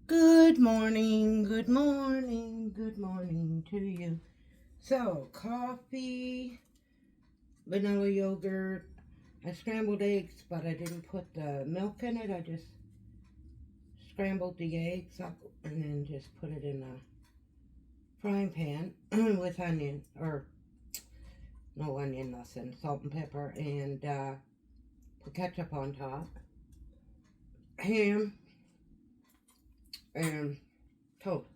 Good morning, good morning, good morning to you. So, coffee, vanilla yogurt, I scrambled eggs, but I didn't put the milk in it. I just scrambled the eggs up and then just put it in a frying pan with onion, or no onion, nothing, salt and pepper, and put ketchup on top, ham, and toast.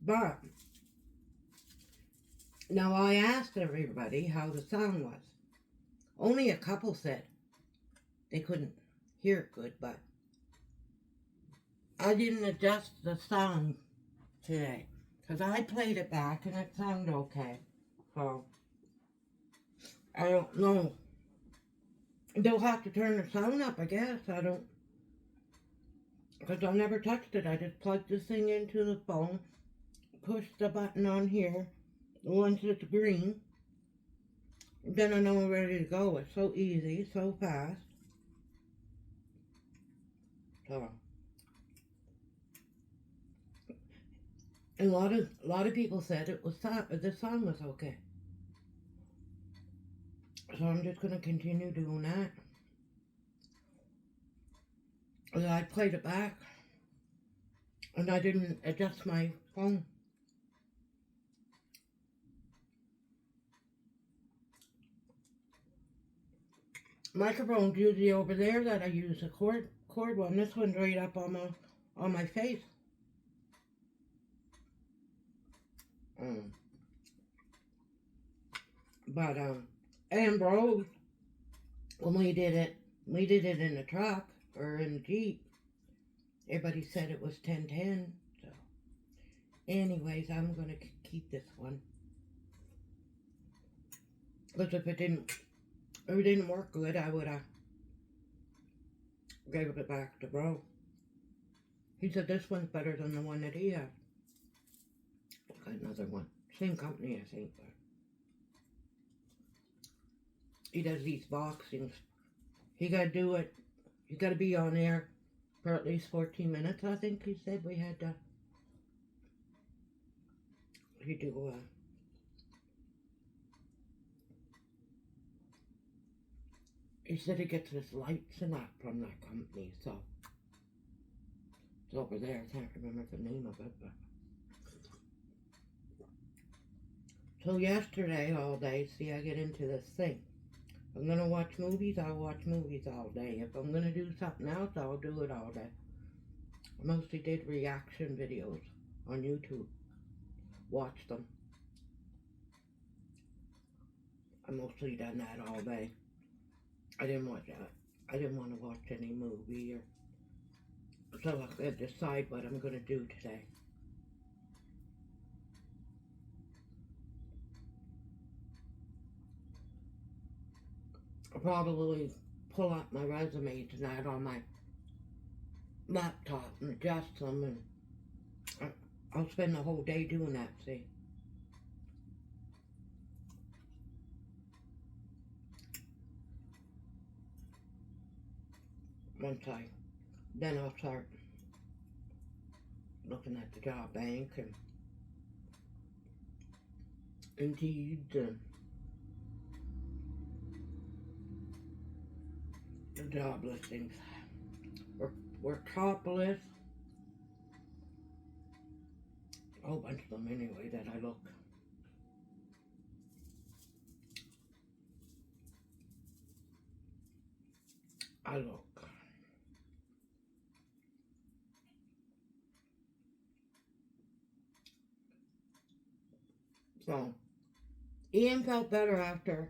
But now I asked everybody how the sound was. Only a couple said they couldn't hear it good, but I didn't adjust the sound today because I played it back and it sounded okay. So I don't know. They'll have to turn the sound up, I guess. I don't, because I never touched it. I just plugged this thing into the phone, pushed the button on here, the one that's green. Then I know I'm ready to go. It's so easy, so fast. So and a lot of people said it was the song was okay. So I'm just gonna continue doing that. And I played it back, and I didn't adjust my phone. Microphone's usually over there that I use a cord one. This one's right up on my face. Um, but Ambrose, when we did it in the truck or in the Jeep. Everybody said it was 1010. So, anyways, I'm gonna keep this one because if it didn't work good, I would have gave it back to bro. He said this one's better than the one that he has. Got another one, same company I think, but he does these boxings. He gotta do it. You gotta be on air for at least 14 minutes. I think he said we had to. He do. He said he gets his lights and that from that company. So it's over there. I can't remember the name of it, but. So yesterday all day, see, I get into this thing. If I'm gonna watch movies, I'll watch movies all day. If I'm gonna do something else, I'll do it all day. I mostly did reaction videos on YouTube. Watch them. I mostly done that all day. I didn't watch that. I didn't want to watch any movie, or so I could decide what I'm gonna do today. I'll probably pull up my resume tonight on my laptop and adjust them, and I'll spend the whole day doing that. See. Once then I'll start looking at the job bank and Indeed and the job listings. We're top list. A whole bunch of them anyway that I look. I look. So Ian felt better after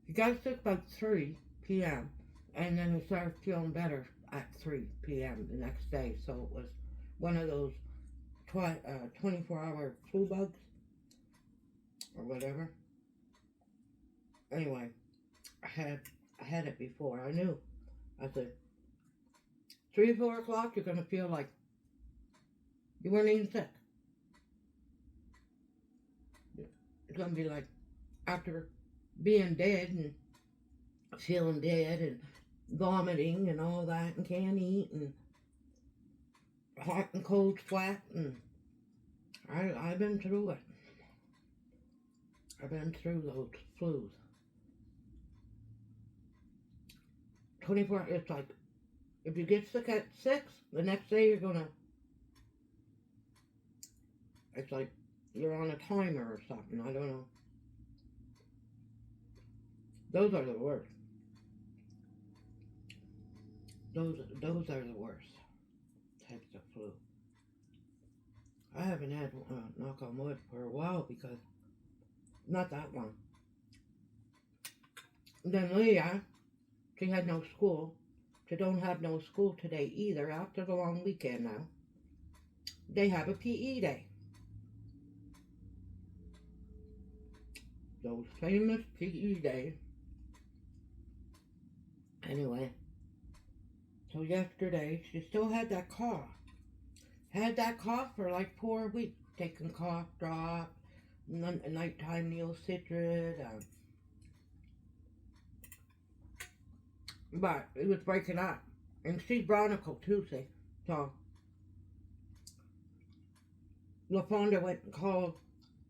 he got sick about 3 p.m. and then he started feeling better at 3 p.m. the next day. So it was one of those 24-hour flu bugs or whatever. Anyway, I had it before. I knew. I said 3 or 4 o'clock, you're gonna feel like you weren't even sick. It's gonna be like after being dead and feeling dead and vomiting and all that and can't eat, and hot and cold sweat, and I've been through it. I've been through those flus. 24, it's like, if you get sick at 6, the next day you're gonna, it's like you're on a timer or something, I don't know. Those are the worst. Those are the worst types of flu. I haven't had, knock on wood, for a while because, not that long. Then Leah, she had no school. She don't have no school today either after the long weekend now. They have a PE day. Those famous PE days. Anyway, so yesterday she still had that cough. Had that cough for like 4 weeks. Taking cough drop, nighttime Neocitrid. But it was breaking up. And she's bronchial too, see. So LaFonda went and called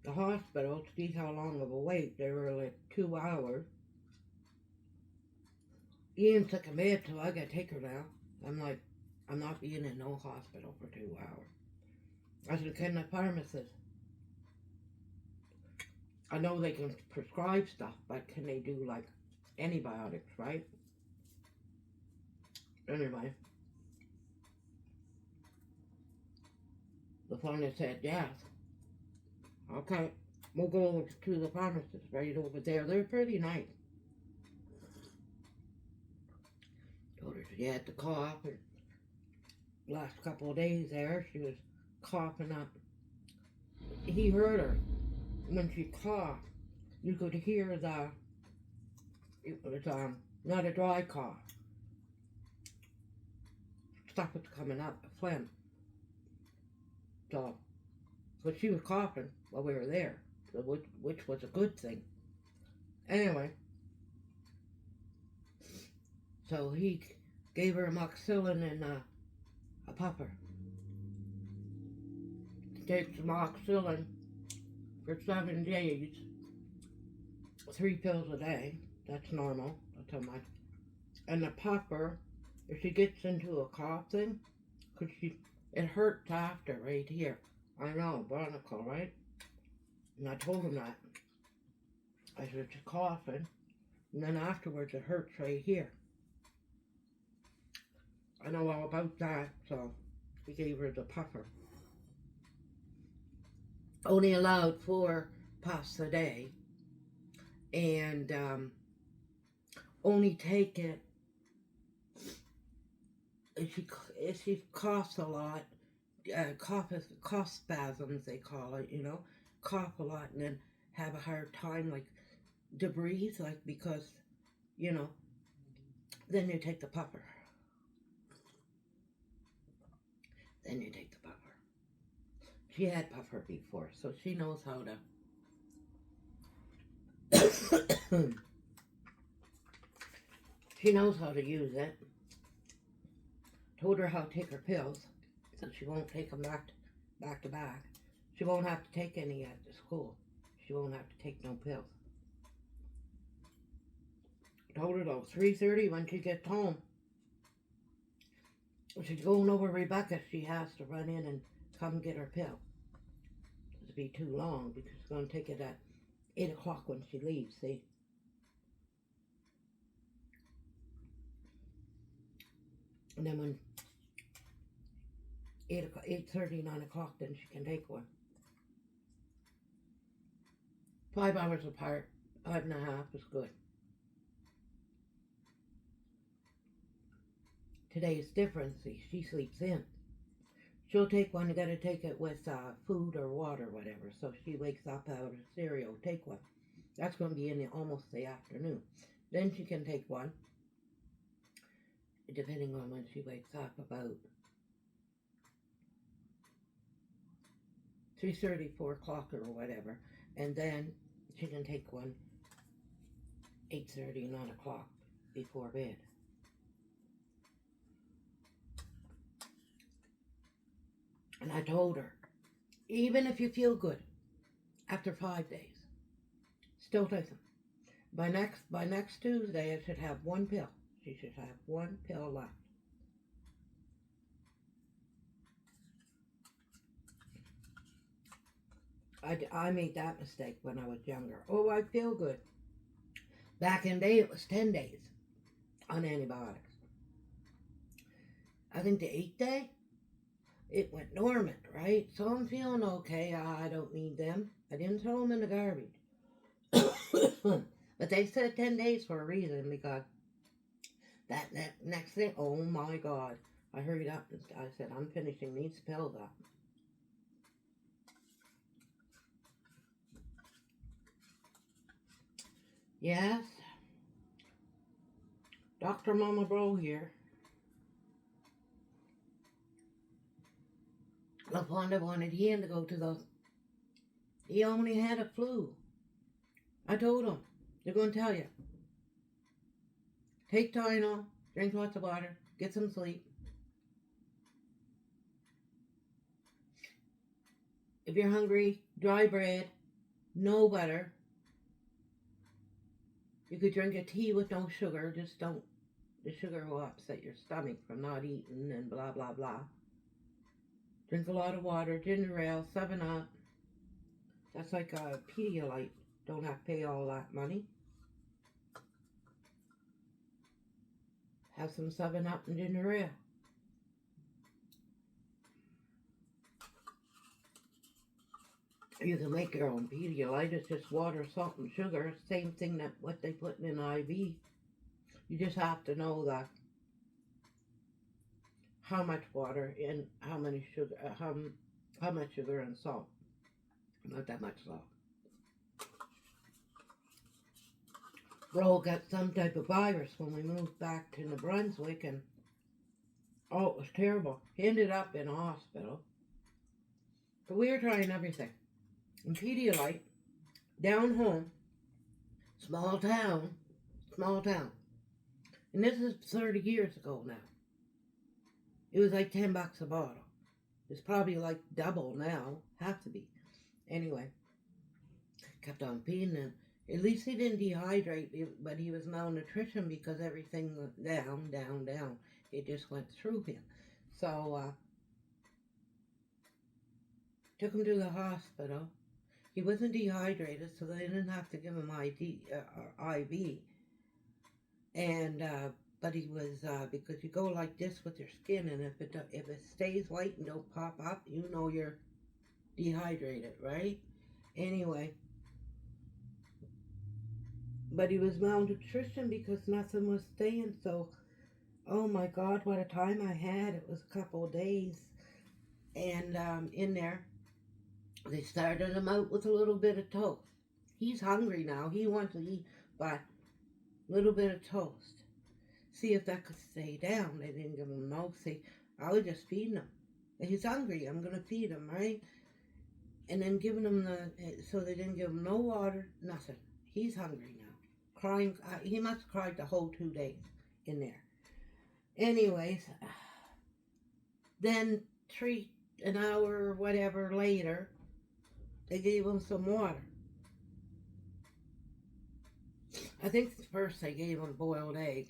the hospital to see how long of a wait. They were like 2 hours. Ian took a med, so I gotta take her now. I'm like, I'm not being in no hospital for 2 hours. I said, can the pharmacist? I know they can prescribe stuff, but can they do like antibiotics, right? Anyway, the pharmacist said, yes. Okay, we'll go over to the pharmacist right over there. They're pretty nice. Told her she had the cough, and last couple of days there, she was coughing up. He heard her when she coughed. You could hear it was not a dry cough. Stuff was coming up, phlegm. So, but she was coughing while we were there, which was a good thing. Anyway, so he gave her amoxicillin and a puffer. Takes amoxicillin for 7 days, 3 pills a day. That's normal. That's how much. And the puffer, if she gets into a cough thing, because it hurts after right here. I know, bronchial, right? And I told him that. I said, she's coughing, and then afterwards it hurts right here. I know all about that, so he gave her the puffer. Only allowed 4 puffs a day, and only take it if she coughs a lot. Cough spasms, they call it, you know, cough a lot and then have a hard time, like, to breathe, like, because, you know, then you take the puffer. Then you take the puffer. She had puffer before, so she knows how to, she knows how to use it. Told her how to take her pills, so she won't take them back to back. She won't have to take any at the school. She won't have to take no pills. Told her though, 3:30 when she gets home, she's going over Rebecca. She has to run in and come get her pill. It'll be too long because she's going to take it at 8 o'clock when she leaves, see? And then when 8:30, 9 o'clock, then she can take one. 5 hours apart, 5.5 is good. Today is different, see, she sleeps in. She'll take one, you gotta take it with food or water, whatever. So she wakes up out of cereal, take one. That's gonna be in almost the afternoon. Then she can take one, depending on when she wakes up, about 3:30, 4 o'clock or whatever. And then she can take one 8:30, 9 o'clock before bed. And I told her, even if you feel good after 5 days, still take them. By next Tuesday, I should have one pill. She should have one pill left. I made that mistake when I was younger. Oh, I feel good. Back in the day, it was 10 days on antibiotics. I think the 8th day, it went dormant, right? So I'm feeling okay. I don't need them. I didn't throw them in the garbage. But they said 10 days for a reason, because that next thing, oh my God. I hurried up and I said, I'm finishing these pills up. Yes, Dr. Mommabros here. LaFonda wanted him to go to the... He only had a flu. I told him, they're going to tell you. Take Tylenol, drink lots of water, get some sleep. If you're hungry, dry bread, no butter. You could drink a tea with no sugar, just don't... The sugar will upset your stomach from not eating and blah, blah, blah. Drink a lot of water, ginger ale, 7-Up. That's like a Pedialyte. Don't have to pay all that money. Have some 7-Up and ginger ale. You can make your own Pedialyte. It's just water, salt, and sugar. Same thing that what they put in an IV. You just have to know that how much water and how many sugar, how much sugar and salt. Not that much salt. Bro got some type of virus when we moved back to New Brunswick, and oh, it was terrible. He ended up in a hospital. But we were trying everything. And Pedialyte, down home, small town. And this is 30 years ago now. It was like $10 a bottle. It's probably like double now. Have to be. Anyway, kept on feeding him. At least he didn't dehydrate, but he was malnutrition because everything went down. It just went through him. So, took him to the hospital. He wasn't dehydrated, so they didn't have to give him IV. And, but he was, because you go like this with your skin, and if it stays white and don't pop up, you know you're dehydrated, right? Anyway, but he was malnutrition because nothing was staying, so, oh my God, what a time I had. It was a couple of days, and in there, they started him out with a little bit of toast. He's hungry now. He wants to eat, but a little bit of toast. See if that could stay down. They didn't give him no. See, I was just feeding him. He's hungry. I'm going to feed him, right? And then giving him so they didn't give him no water, nothing. He's hungry now. Crying. He must have cried the whole 2 days in there. Anyways, then an hour or whatever later, they gave him some water. I think first they gave him boiled egg.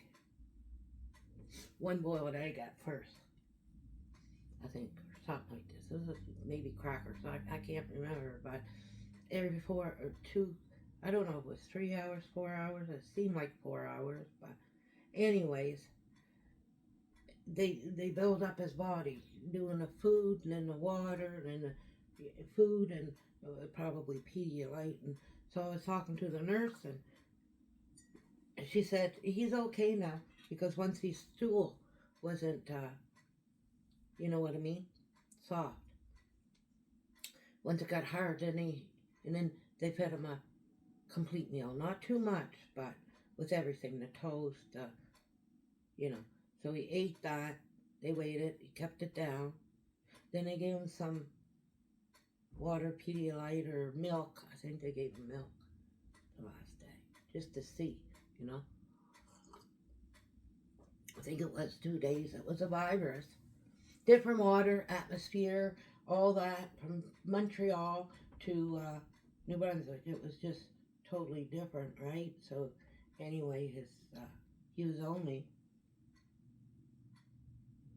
One boiled egg at first, I think, or something like this. This was maybe crackers. I can't remember, but every 4 or 2, I don't know if it was 3 hours, 4 hours. It seemed like 4 hours, but anyways, they build up his body, doing the food and then the water and the food and probably Pedialyte. And so I was talking to the nurse, and she said he's okay now, because once his stool wasn't, you know what I mean, soft. Once it got hard, and then they fed him a complete meal, not too much, but with everything, the toast, you know. So he ate that. They waited. He kept it down. Then they gave him some water, Pedialyte, or milk. I think they gave him milk the last day, just to see, you know. I think it was 2 days. It was a virus. Different water, atmosphere, all that from Montreal to New Brunswick. It was just totally different, right? So anyway, he was only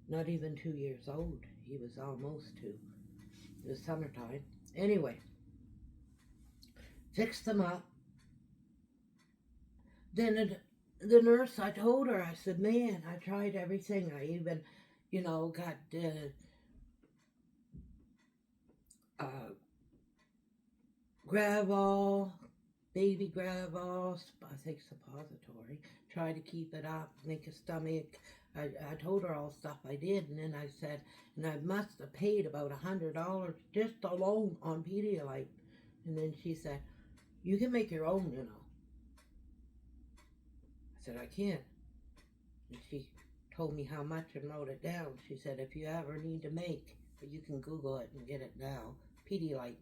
not even 2 years old. He was almost 2. It was summertime. Anyway, fixed them up. Then the nurse, I told her, I said, man, I tried everything. I even, got Gravol, baby Gravol, I think suppository. Try to keep it up, make a stomach. I told her all stuff I did, and then I said, and I must have paid about $100 just alone on Pedialyte. And then she said, you can make your own, I said, I can't. And she told me how much and wrote it down. She said, if you ever need to make, but you can Google it and get it now, Pedialyte,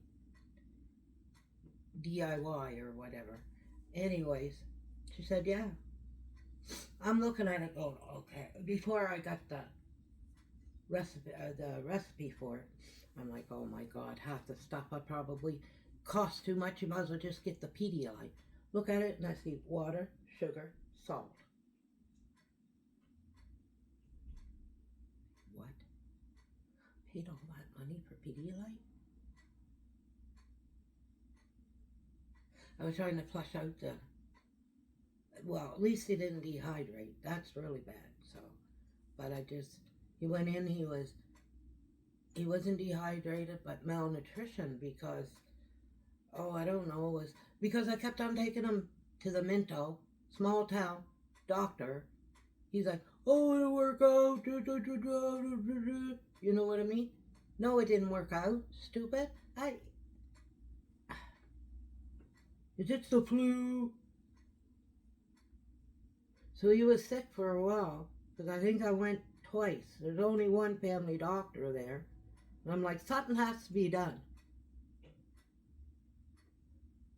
DIY or whatever. Anyways, she said, yeah. I'm looking at it going, okay. Before I got the recipe for it, I'm like, oh my God, half the stuff I probably cost too much. You might as well just get the Pedialyte. Look at it and I see water, sugar, salt. What? Paid all that money for Pedialyte? I was trying to flush out well, at least he didn't dehydrate. That's really bad. So, but he went in, he wasn't dehydrated, but malnutrition because, I don't know, it was because I kept on taking him to the Minto, small town doctor. He's like, oh, it'll work out. You know what I mean? No, it didn't work out, stupid. Is it the flu? So he was sick for a while, because I think I went twice. There's only one family doctor there. And I'm like, something has to be done.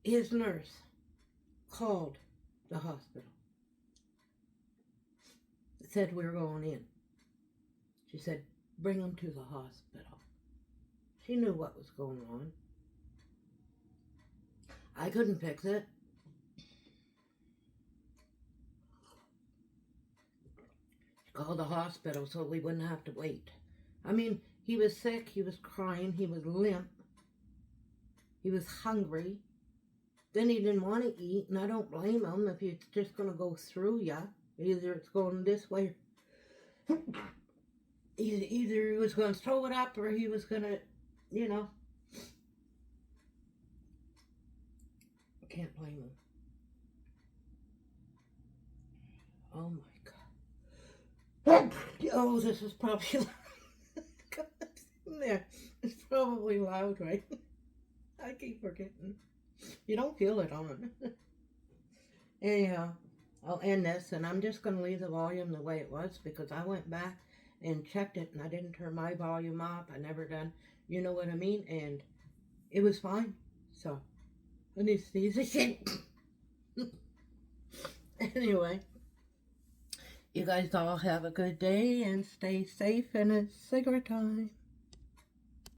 His nurse called the hospital. Said we were going in. She said, bring him to the hospital. She knew what was going on. I couldn't fix it. She called the hospital so we wouldn't have to wait. I mean, he was sick, he was crying, he was limp, he was hungry. Then he didn't want to eat, and I don't blame him if it's just going to go through ya. Either it's going this way, either he was going to throw it up or he was going to, I can't blame him. Oh my God. Oh, this is probably loud. There. It's probably loud, right? I keep forgetting. You don't feel it on. Anyhow, I'll end this, and I'm just going to leave the volume the way it was because I went back and checked it, and I didn't turn my volume off. I never done, you know what I mean? And it was fine. So, I need to sneeze again. Anyway, you guys all have a good day and stay safe, and it's cigarette time.